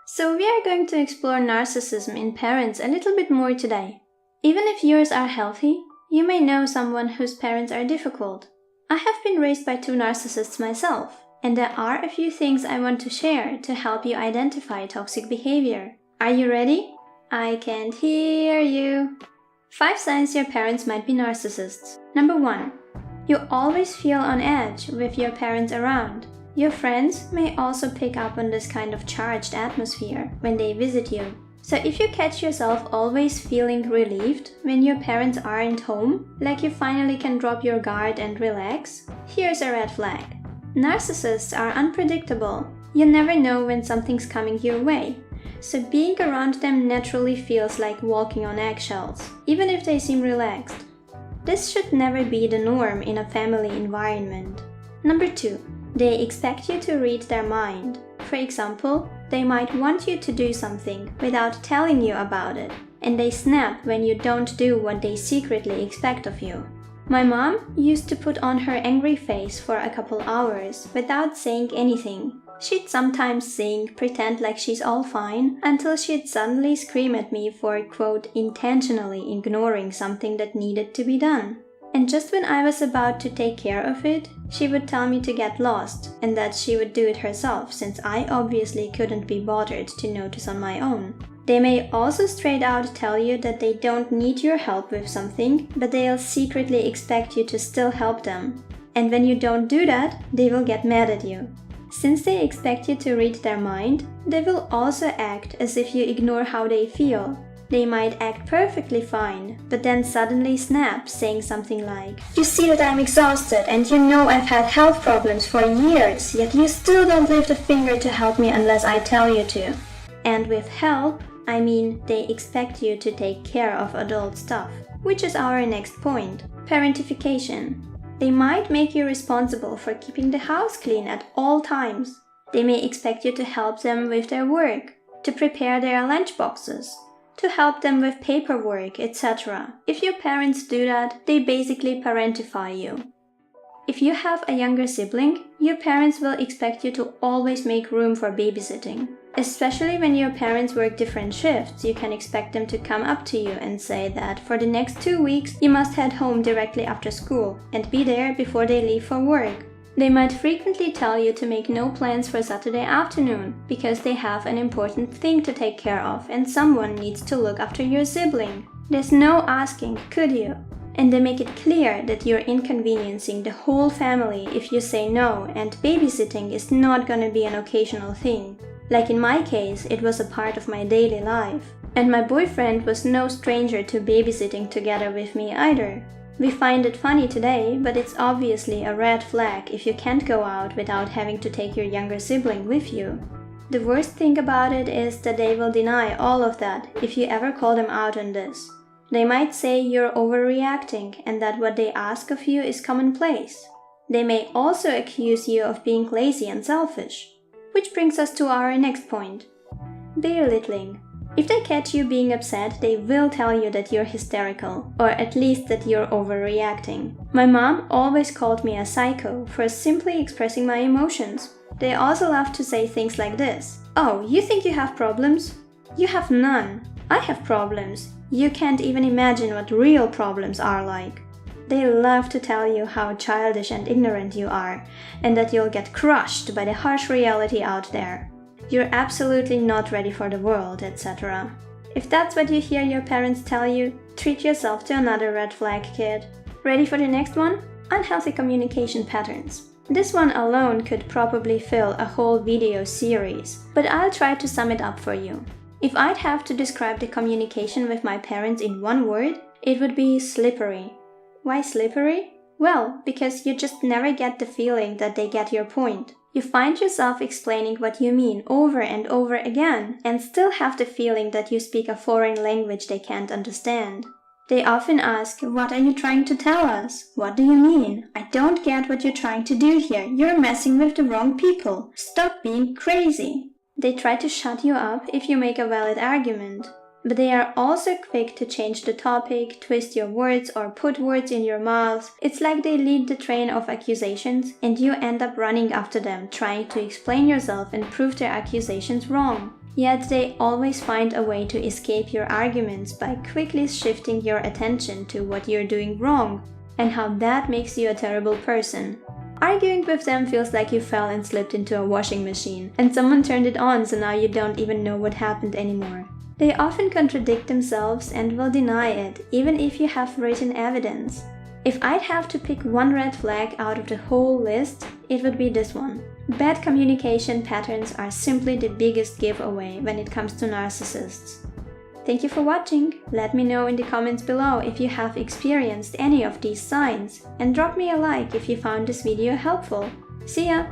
So we are going to explore narcissism in parents a little bit more today. Even if yours are healthy, you may know someone whose parents are difficult. I have been raised by 2 narcissists myself, and there are a few things I want to share to help you identify toxic behavior. Are you ready? I can't hear you. 5 signs your parents might be narcissists. Number 1. You always feel on edge with your parents around. Your friends may also pick up on this kind of charged atmosphere when they visit you. So if you catch yourself always feeling relieved when your parents aren't home, like you finally can drop your guard and relax, here's a red flag. Narcissists are unpredictable. You never know when something's coming your way. So being around them naturally feels like walking on eggshells, even if they seem relaxed. This should never be the norm in a family environment. Number 2. They expect you to read their mind. For example, they might want you to do something without telling you about it, and they snap when you don't do what they secretly expect of you. My mom used to put on her angry face for a couple hours without saying anything. She'd sometimes sing, pretend like she's all fine, until she'd suddenly scream at me for, quote, intentionally ignoring something that needed to be done. And just when I was about to take care of it, she would tell me to get lost, and that she would do it herself since I obviously couldn't be bothered to notice on my own. They may also straight out tell you that they don't need your help with something, but they'll secretly expect you to still help them. And when you don't do that, they will get mad at you. Since they expect you to read their mind, they will also act as if you ignore how they feel. They might act perfectly fine, but then suddenly snap, saying something like, "You see that I'm exhausted and you know I've had health problems for years, yet you still don't lift a finger to help me unless I tell you to." And with help, I mean they expect you to take care of adult stuff, which is our next point, parentification. They might make you responsible for keeping the house clean at all times. They may expect you to help them with their work, to prepare their lunch boxes, to help them with paperwork, etc. If your parents do that, they basically parentify you. If you have a younger sibling, your parents will expect you to always make room for babysitting. Especially when your parents work different shifts, you can expect them to come up to you and say that for the next 2 weeks you must head home directly after school and be there before they leave for work. They might frequently tell you to make no plans for Saturday afternoon because they have an important thing to take care of and someone needs to look after your sibling. There's no asking, could you? And they make it clear that you're inconveniencing the whole family if you say no, and babysitting is not gonna be an occasional thing. Like in my case, it was a part of my daily life. And my boyfriend was no stranger to babysitting together with me either. We find it funny today, but it's obviously a red flag if you can't go out without having to take your younger sibling with you. The worst thing about it is that they will deny all of that if you ever call them out on this. They might say you're overreacting and that what they ask of you is commonplace. They may also accuse you of being lazy and selfish. Which brings us to our next point. Belittling. If they catch you being upset, they will tell you that you're hysterical, or at least that you're overreacting. My mom always called me a psycho for simply expressing my emotions. They also love to say things like this. "Oh, you think you have problems? You have none. I have problems. You can't even imagine what real problems are like." They love to tell you how childish and ignorant you are, and that you'll get crushed by the harsh reality out there. You're absolutely not ready for the world, etc. If that's what you hear your parents tell you, treat yourself to another red flag, kid. Ready for the next one? Unhealthy communication patterns. This one alone could probably fill a whole video series, but I'll try to sum it up for you. If I'd have to describe the communication with my parents in one word, it would be slippery. Why slippery? Well, because you just never get the feeling that they get your point. You find yourself explaining what you mean over and over again, and still have the feeling that you speak a foreign language they can't understand. They often ask, "What are you trying to tell us? What do you mean? I don't get what you're trying to do here. You're messing with the wrong people. Stop being crazy." They try to shut you up if you make a valid argument. But they are also quick to change the topic, twist your words, or put words in your mouth. It's like they lead the train of accusations, and you end up running after them, trying to explain yourself and prove their accusations wrong. Yet they always find a way to escape your arguments by quickly shifting your attention to what you're doing wrong and how that makes you a terrible person. Arguing with them feels like you fell and slipped into a washing machine, and someone turned it on, so now you don't even know what happened anymore. They often contradict themselves and will deny it, even if you have written evidence. If I'd have to pick one red flag out of the whole list, it would be this one. Bad communication patterns are simply the biggest giveaway when it comes to narcissists. Thank you for watching. Let me know in the comments below if you have experienced any of these signs, and drop me a like if you found this video helpful. See ya!